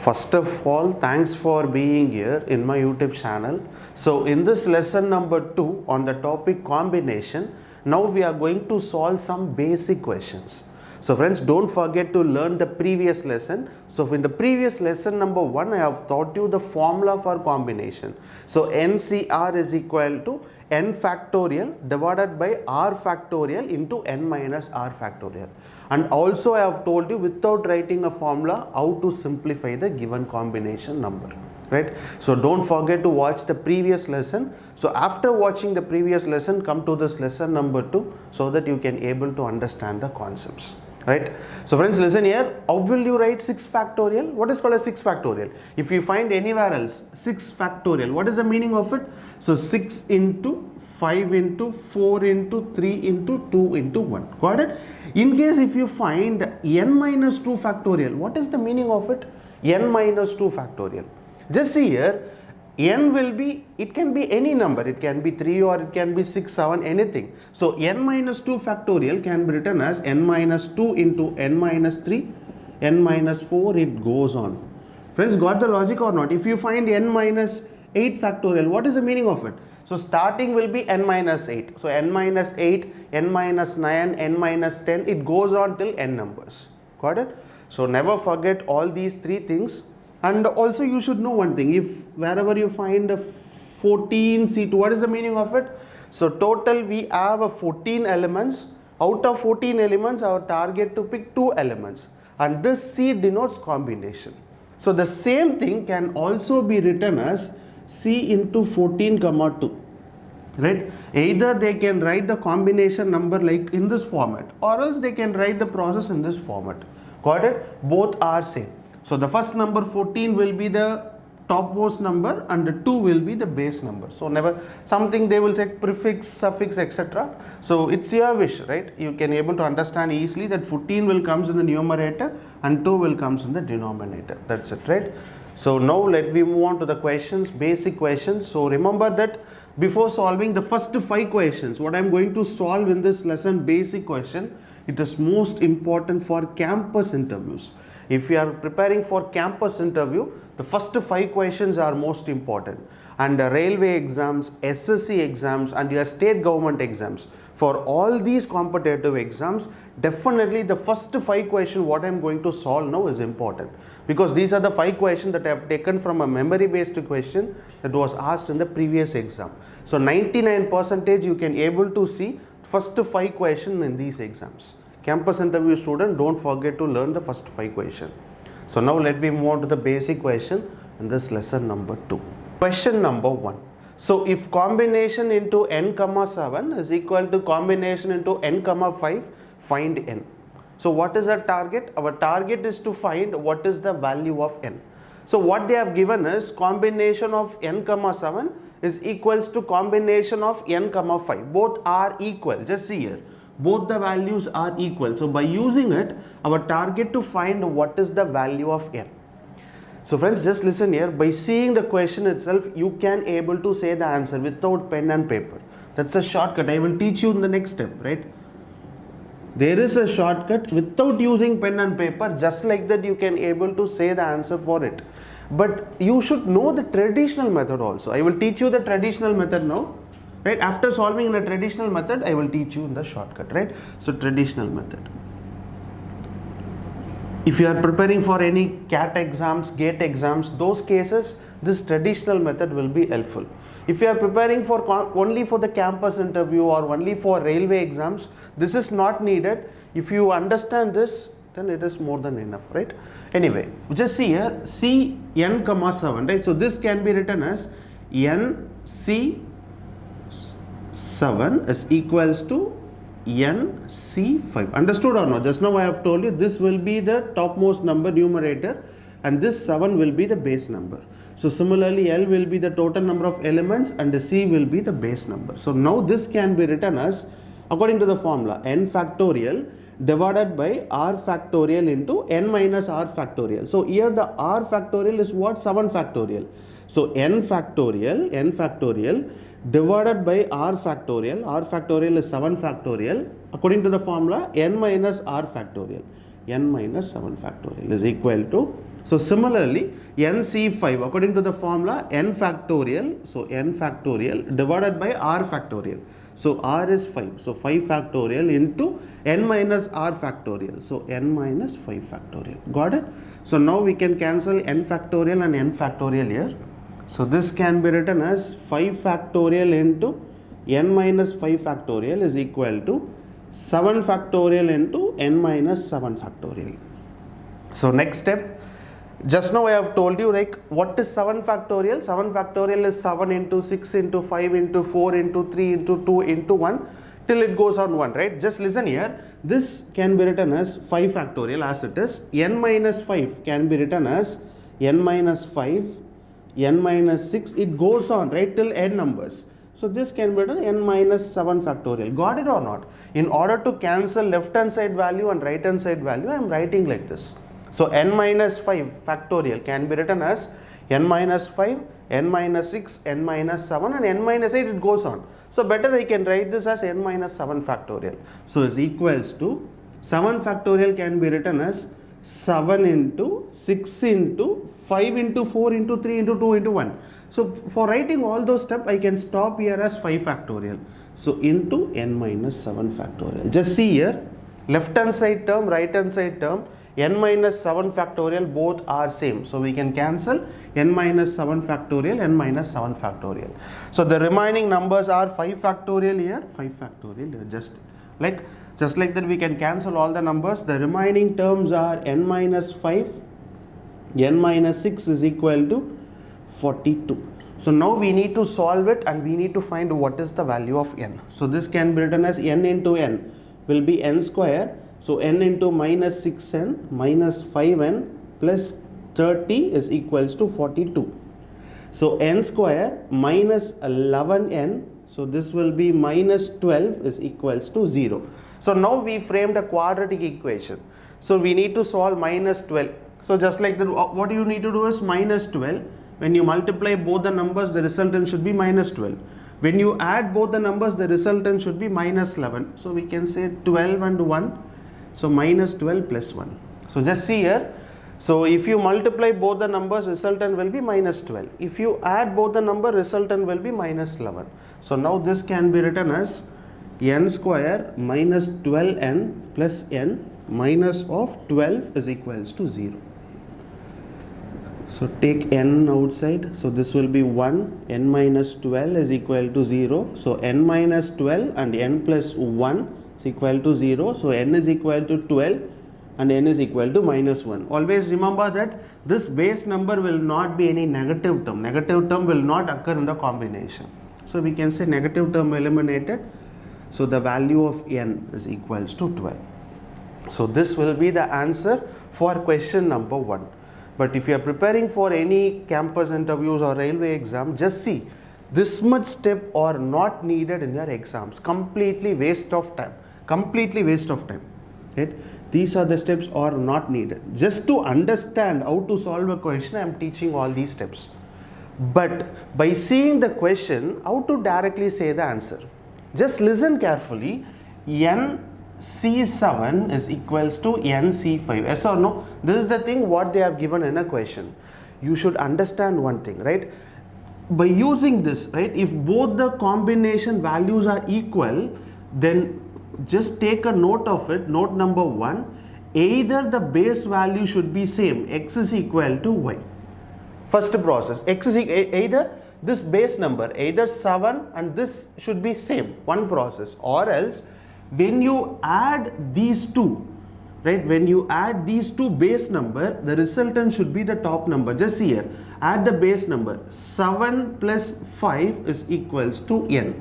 First of all, thanks for being here in my YouTube channel. So in this lesson number 2 on the topic combination, now we are going to solve some basic questions. So friends, don't forget to learn the previous lesson. So in the previous lesson number 1, I have taught you the formula for combination. So NCR is equal to n factorial divided by r factorial into n minus r factorial. And also I have told you without writing a formula how to simplify the given combination number. Right? So don't forget to watch the previous lesson. So after watching the previous lesson, come to this lesson number 2 so that you can able to understand the concepts. Right? So friends, listen here. How will you write 6 factorial? What is called a 6 factorial? If you find anywhere else 6 factorial, what is the meaning of it? So 6 into 5 into 4 into 3 into 2 into 1. Got it? In case if you find n minus 2 factorial, what is the meaning of it? N minus 2 factorial. Just see here, n will be, it can be any number. It can be 3 or it can be 6, 7, anything. So n minus 2 factorial can be written as n minus 2 into n minus 3, n minus 4, it goes on. Friends, got the logic or not? If you find n minus 8 factorial, what is the meaning of it? So starting will be n minus 8. So n minus 8, n minus 9, n minus 10, it goes on till n numbers. Got it? So never forget all these 3 things. And also you should know one thing, if wherever you find a 14 C2, what is the meaning of it? So total we have a 14 elements. Out of 14 elements, our target to pick 2 elements. And this C denotes combination. So the same thing can also be written as C into 14 comma 2. Right? Either they can write the combination number like in this format, or else they can write the process in this format. Got it? Both are same. So the first number 14 will be the topmost number and the 2 will be the base number. So never something they will say prefix, suffix, etc. So it's your wish, right? You can able to understand easily that 14 will comes in the numerator and 2 will comes in the denominator. That's it, right? So now let me move on to the questions, basic questions. So remember that before solving the first 5 questions, what I am going to solve in this lesson, basic question, it is most important for campus interviews. If you are preparing for campus interview, the first 5 questions are most important. And the railway exams, SSC exams and your state government exams, for all these competitive exams, definitely the first 5 questions what I am going to solve now is important. Because these are the 5 questions that I have taken from a memory based question that was asked in the previous exam. So 99% you can able to see first 5 questions in these exams. Campus interview student, don't forget to learn the first 5 questions. So now let me move on to the basic question in this lesson number 2. Question number 1. So if combination into n comma 7 is equal to combination into n comma 5, find n. So what is our target? Our target is to find what is the value of n. So what they have given is combination of n comma 7 is equals to combination of n comma 5. Both are equal. Just see here. Both the values are equal. So by using it, our target to find what is the value of n. So friends, just listen here. By seeing the question itself, you can able to say the answer without pen and paper. That's a shortcut. I will teach you in the next step, right? There is a shortcut without using pen and paper. Just like that, you can able to say the answer for it. But you should know the traditional method also. I will teach you the traditional method now. Right? After solving in a traditional method, I will teach you in the shortcut, right? So traditional method. If you are preparing for any CAT exams, GATE exams, those cases, this traditional method will be helpful. If you are preparing for only for the campus interview or only for railway exams, this is not needed. If you understand this, then it is more than enough, right? Anyway, just see here, C n comma 7, right? So this can be written as n C 7 is equals to NC5. Understood or not? Just now I have told you this will be the topmost number numerator and this 7 will be the base number. So similarly L will be the total number of elements and the C will be the base number. So now this can be written as according to the formula n factorial divided by r factorial into n minus r factorial. So here the r factorial is what? 7 factorial. So n factorial divided by r factorial is 7 factorial, according to the formula n minus r factorial, n minus 7 factorial is equal to So similarly, nc5 according to the formula n factorial, so n factorial divided by r factorial. So r is 5, so 5 factorial into n minus r factorial, so n minus 5 factorial. Got it? So now we can cancel n factorial and n factorial here. So this can be written as 5 factorial into n minus 5 factorial is equal to 7 factorial into n minus 7 factorial. So next step, just now I have told you like what is 7 factorial? 7 factorial is 7 into 6 into 5 into 4 into 3 into 2 into 1 till it goes on 1, right? Just listen here. This can be written as 5 factorial as it is. N minus 5 can be written as n minus 5, n minus 6. It goes on, right, till n numbers. So this can be written n minus 7 factorial. Got it or not? In order to cancel left hand side value and right hand side value, I am writing like this. So n minus 5 factorial can be written as n minus 5, n minus 6, n minus 7 and n minus 8, it goes on. So better I can write this as n minus 7 factorial. So is equals to 7 factorial can be written as 7 into 6 into 5 into 4 into 3 into 2 into 1. So for writing all those steps, I can stop here as 5 factorial. So into n minus 7 factorial. Just see here, left hand side term, right hand side term, n minus 7 factorial both are same. So we can cancel n minus 7 factorial, n minus 7 factorial. So the remaining numbers are 5 factorial here, 5 factorial here. Just like that we can cancel all the numbers. The remaining terms are n minus 5, n minus 6 is equal to 42. So now we need to solve it and we need to find what is the value of n. So this can be written as n into n will be n square. So n into minus 6n minus 5n plus 30 is equals to 42. So n square minus 11n, so this will be minus 12 is equals to 0. So now we framed a quadratic equation. So we need to solve minus 12. So just like that, what you need to do is minus 12. When you multiply both the numbers, the resultant should be minus 12. When you add both the numbers, the resultant should be minus 11. So we can say 12 and 1. So minus 12 plus 1. So just see here. So if you multiply both the numbers, resultant will be minus 12. If you add both the number, resultant will be minus 11. So now this can be written as n square minus 12n plus n minus of 12 is equals to 0. So take n outside. So this will be 1. N minus 12 is equal to 0. So n minus 12 and n plus 1 is equal to 0. So n is equal to 12 and n is equal to minus 1. Always remember that this base number will not be any negative term. Negative term will not occur in the combination. So we can say negative term eliminated. So the value of n is equals to 12. So this will be the answer for question number 1. But if you are preparing for any campus interviews or railway exam, just see this much step are not needed in your exams. Completely waste of time. Completely waste of time. Right? These are the steps are not needed. Just to understand how to solve a question, I am teaching all these steps. But by seeing the question, how to directly say the answer? Just listen carefully. nc7 is equals to nc5. Yes or no? This is the thing what they have given in a question. You should understand one thing, right? By using this, right, if both the combination values are equal, then just take a note of it. Note number 1, either the base value should be same, x is equal to y. First process, x is either this base number, either 7 and this should be same, one process, or else when you add these two, right, when you add these two base number, the resultant should be the top number. Just see here, add the base number, 7 plus 5 is equals to n.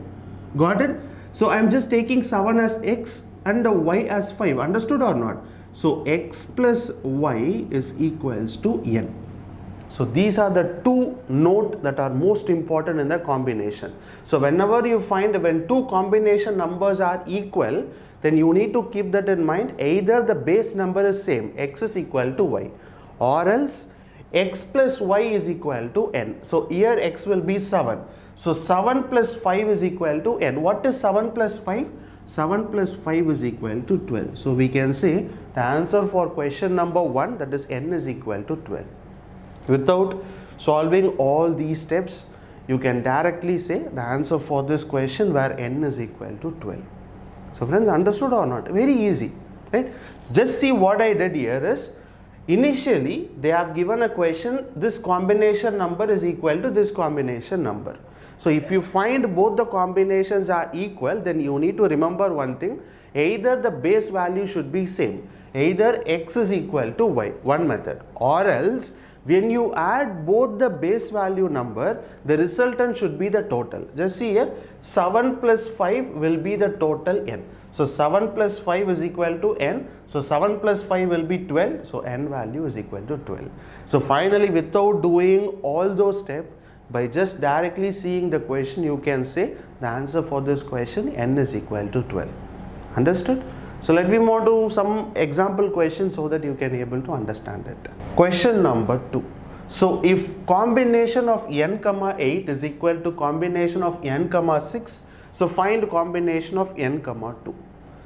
Got it? So I am just taking 7 as x and the y as 5. Understood or not? So x plus y is equals to n. So these are the two notes that are most important in the combination. So whenever you find when two combination numbers are equal, then you need to keep that in mind. Either the base number is same, x is equal to y, or else x plus y is equal to n. So here x will be 7. So 7 plus 5 is equal to n. What is 7 plus 5? 7 plus 5 is equal to 12. So we can say the answer for question number 1, that is n is equal to 12. Without solving all these steps, you can directly say the answer for this question where n is equal to 12. So friends, understood or not? Very easy, right? Just see what I did here is, initially they have given a question, this combination number is equal to this combination number. So if you find both the combinations are equal, then you need to remember one thing, either the base value should be same, either x is equal to y, one method, or else when you add both the base value number, the resultant should be the total. Just see here, 7 plus 5 will be the total n. So 7 plus 5 is equal to n. So 7 plus 5 will be 12. So n value is equal to 12. So finally, without doing all those steps, by just directly seeing the question, you can say the answer for this question, n is equal to 12. Understood? So let me move on to some example questions so that you can be able to understand it. Question number 2. So if combination of n comma 8 is equal to combination of n comma 6, so find combination of n comma 2.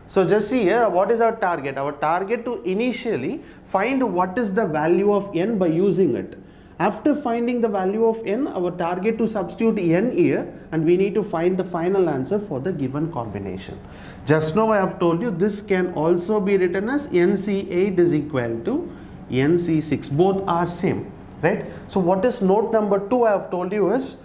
So just see here, what is our target? Our target to initially find what is the value of n by using it. After finding the value of n, our target to substitute n here, and we need to find the final answer for the given combination. Just now I have told you this can also be written as nc8 is equal to nc6. Both are same, right? So what is note number 2 I have told you is,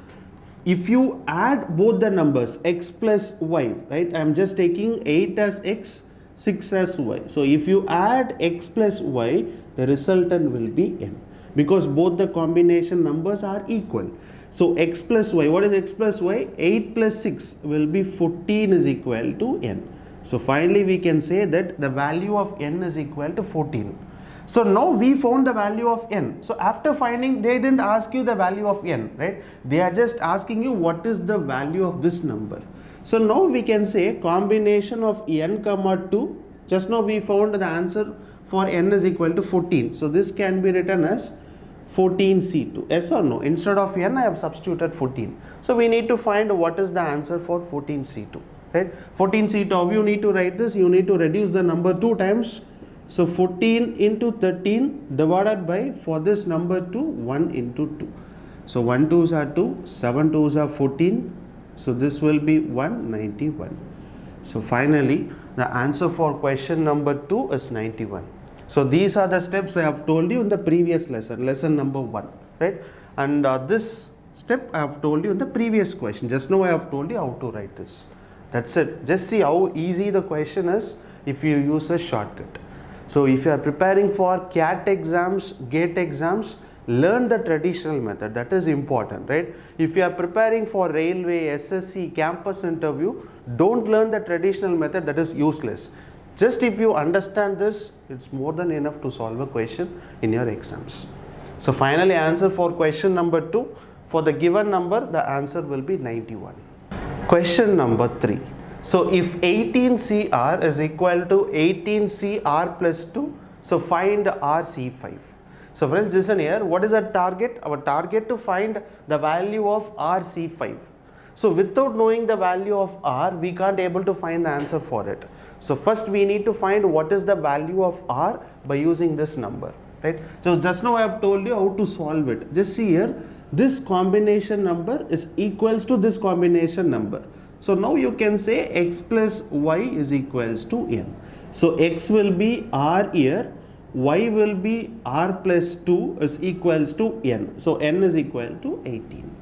if you add both the numbers x plus y, right? I am just taking 8 as x, 6 as y. So if you add x plus y, the resultant will be n, because both the combination numbers are equal. So x plus y, what is x plus y? 8 plus 6 will be 14 is equal to n. So finally we can say that the value of n is equal to 14. So now we found the value of n. So after finding, they didn't ask you the value of n, right? They are just asking you what is the value of this number. So now we can say combination of n comma 2. Just now we found the answer for n is equal to 14. So this can be written as 14C2. Yes or no? Instead of n, I have substituted 14. So we need to find what is the answer for 14C2. Right? 14C2, how you need to write this? You need to reduce the number 2 times. So 14 into 13 divided by, for this number 2, 1 into 2. So 1 2s are 2, 7 2s are 14. So this will be 191. So finally, the answer for question number 2 is 91. So these are the steps I have told you in the previous lesson, lesson number 1, right? And this step I have told you in the previous question. Just now I have told you how to write this. That's it. Just see how easy the question is if you use a shortcut. So if you are preparing for CAT exams, GATE exams, learn the traditional method. That is important, right? If you are preparing for railway, SSC, campus interview, don't learn the traditional method. That is useless. Just if you understand this, it's more than enough to solve a question in your exams. So finally, answer for question number 2. For the given number, the answer will be 91. Question number 3. So if 18CR is equal to 18CR plus 2, so find RC5. So friends, listen here. What is our target? Our target to find the value of RC5. So without knowing the value of R, we can't able to find the answer for it. So first we need to find what is the value of R by using this number, right? So just now I have told you how to solve it. Just see here, this combination number is equals to this combination number. So now you can say x plus y is equals to n. So x will be R here, y will be R plus 2 is equals to n. So n is equal to 18.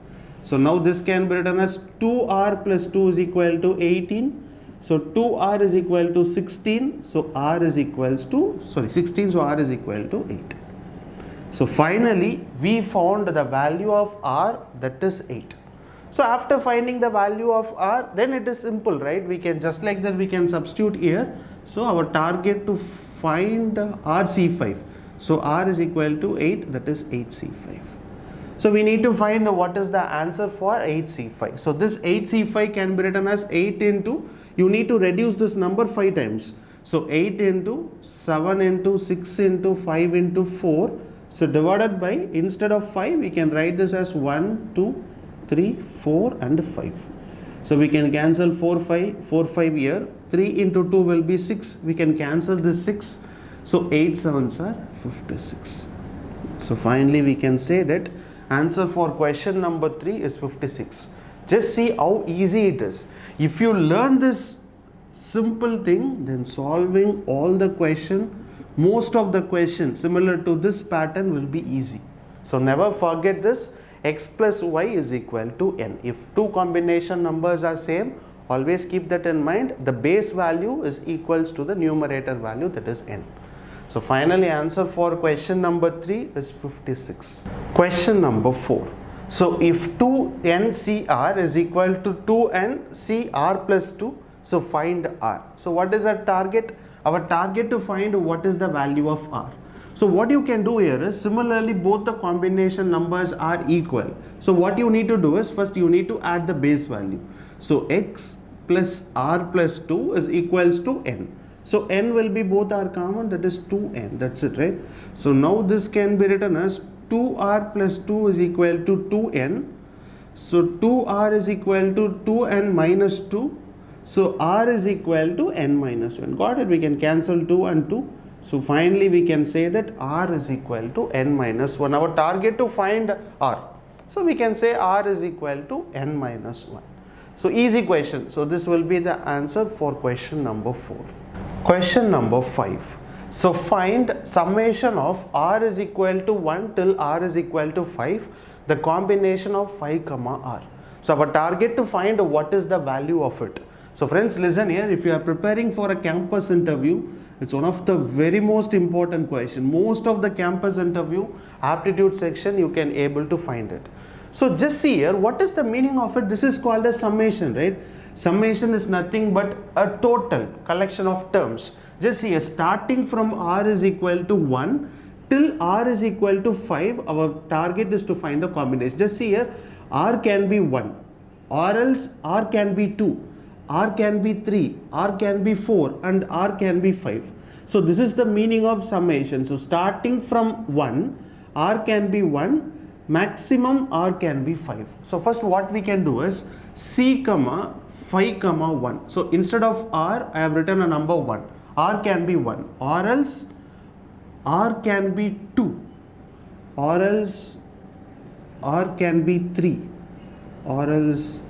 So now this can be written as 2r plus 2 is equal to 18. So 2r is equal to 16. So r is equals to, 16. So r is equal to 8. So finally, we found the value of r, that is 8. So after finding the value of r, then it is simple, right? We can just like that, we can substitute here. So our target to find RC5. So r is equal to 8, that is 8C5. So we need to find what is the answer for 8C5. So this 8C5 can be written as 8 into, you need to reduce this number 5 times. So 8 into 7 into 6 into 5 into 4. So divided by, instead of 5, we can write this as 1, 2, 3, 4 and 5. So we can cancel 4, 5 here. 3 into 2 will be 6. We can cancel this 6. So 8 sevens are 56. So finally we can say that answer for question number 3 is 56. Just see how easy it is. If you learn this simple thing, then solving all the question, most of the question similar to this pattern will be easy. So never forget this, x plus y is equal to n. If two combination numbers are same, always keep that in mind. The base value is equals to the numerator value, that is n. So finally answer for question number 3 is 56. Question number 4. So if 2ncr is equal to 2ncr plus 2, so find r. So what is our target? Our target to find what is the value of r. So what you can do here is, similarly both the combination numbers are equal. So what you need to do is, first you need to add the base value. So x plus r plus 2 is equals to n. So n will be both are common, that is 2n, that's it, right? So now this can be written as 2r plus 2 is equal to 2n. So 2r is equal to 2n minus 2. So r is equal to n minus 1. Got it? We can cancel 2 and 2. So finally we can say that r is equal to n minus 1. Our target to find r. So we can say r is equal to n minus 1. So easy question. So this will be the answer for question number 4. Question number 5. So find summation of r is equal to 1 till r is equal to 5, the combination of 5 comma r. So our target to find what is the value of it. So friends, listen here, if you are preparing for a campus interview, it's one of the very most important question. Most of the campus interview aptitude section you can able to find it. So just see here, what is the meaning of it? This is called a summation, right? Summation is nothing but a total collection of terms. Just see here, starting from r is equal to 1 till r is equal to 5, our target is to find the combination. Just see here, r can be 1, or else r can be 2, r can be 3, r can be 4, and r can be 5. So this is the meaning of summation. So starting from 1, r can be 1, maximum r can be 5. So first what we can do is c comma 5 comma 1. So instead of r, I have written a number 1. R can be 1, or else r can be 2, or else r can be 3, or else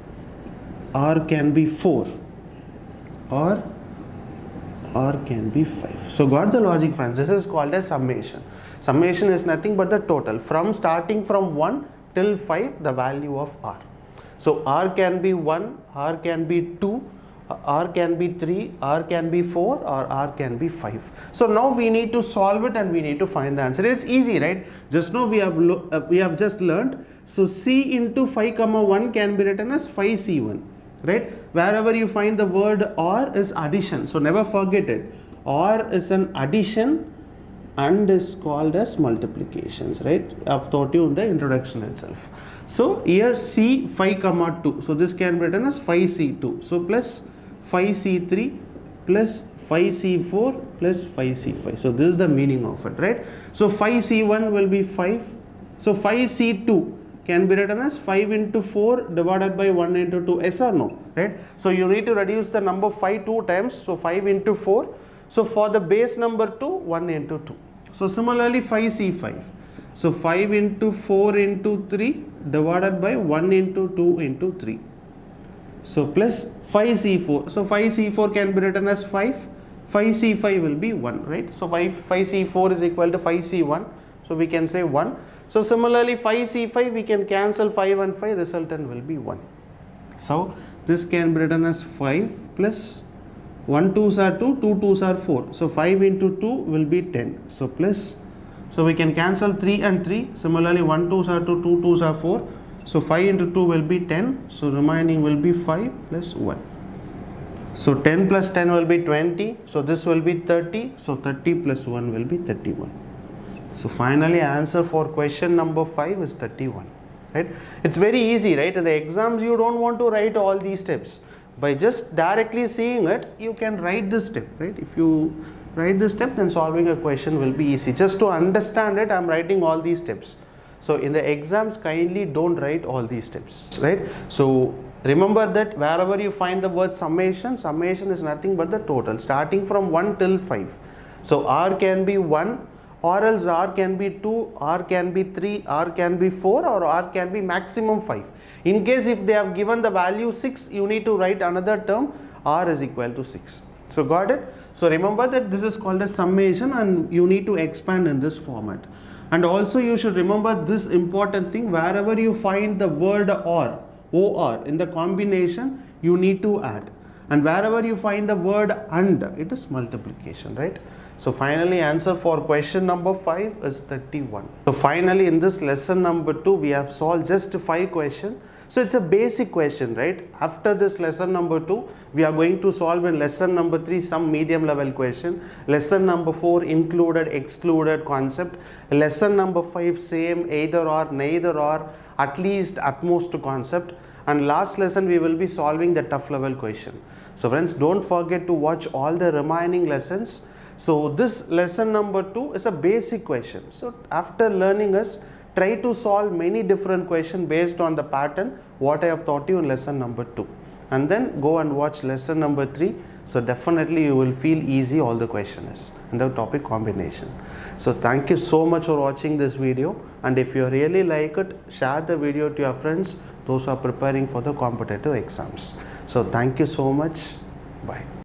r can be 4, or r can be 5. So got the logic, friends? This is called as summation. Summation is nothing but the total from starting from 1 till 5, the value of r. So r can be 1, r can be 2, r can be 3, r can be 4, or r can be 5. So now we need to solve it and we need to find the answer. It's easy, right? Just now we have just learned. So c into 5 comma 1 can be written as 5c1, right? Wherever you find the word or is addition. So never forget it. Or is an addition and is called as multiplications, right? I've taught you in the introduction itself. So here c 5 comma 2. So this can be written as 5c2. So plus 5c3 plus 5c4 plus 5c5. So this is the meaning of it, right? So 5c1 will be 5. So 5c2 can be written as 5 into 4 divided by 1 into 2. Yes or no, right? So you need to reduce the number 5 2 times. So 5 into 4. So for the base number 2, 1 into 2. So similarly 5c5. So 5 into 4 into 3 divided by 1 into 2 into 3. So plus 5c4. So 5c4 can be written as 5. 5c5 will be 1, right? So 5c4 is equal to 5c1. So we can say 1. So similarly 5c5 we can cancel 5 and 5, resultant will be 1. So this can be written as 5 plus 1 2s are 2, 2 2s are 4. So 5 into 2 will be 10. So plus, so we can cancel 3 and 3. Similarly 1 2s are 2, 2 2s are 4. So 5 into 2 will be 10. So remaining will be 5 plus 1. So 10 plus 10 will be 20. So this will be 30. So 30 plus 1 will be 31. So finally answer for question number 5 is 31. Right? It's very easy, right? In the exams you don't want to write all these steps. By just directly seeing it, you can write this step, right? If you write this step, then solving a question will be easy. Just to understand it, I am writing all these steps. So in the exams, kindly don't write all these steps, right? So remember that wherever you find the word summation, summation is nothing but the total starting from 1 till 5. So r can be 1, or else R can be 2, R can be 3, R can be 4, or R can be maximum 5. In case if they have given the value 6, you need to write another term, R is equal to 6. So got it? So remember that this is called a summation and you need to expand in this format. And also you should remember this important thing, wherever you find the word or in the combination, you need to add. And wherever you find the word and, it is multiplication, right? So finally answer for question number 5 is 31. So finally in this lesson number 2 we have solved just 5 questions. So it's a basic question, right? After this lesson number 2 we are going to solve in lesson number 3 some medium level question. Lesson number 4 included excluded concept. Lesson number 5 same either or neither or at least at most concept. And last lesson we will be solving the tough level question. So friends, don't forget to watch all the remaining lessons. So this lesson number 2 is a basic question. So after learning this, try to solve many different questions based on the pattern what I have taught you in lesson number 2. And then go and watch lesson number 3. So definitely you will feel easy all the questions in the topic combination. So thank you so much for watching this video. And if you really like it, share the video to your friends, those who are preparing for the competitive exams. So thank you so much. Bye.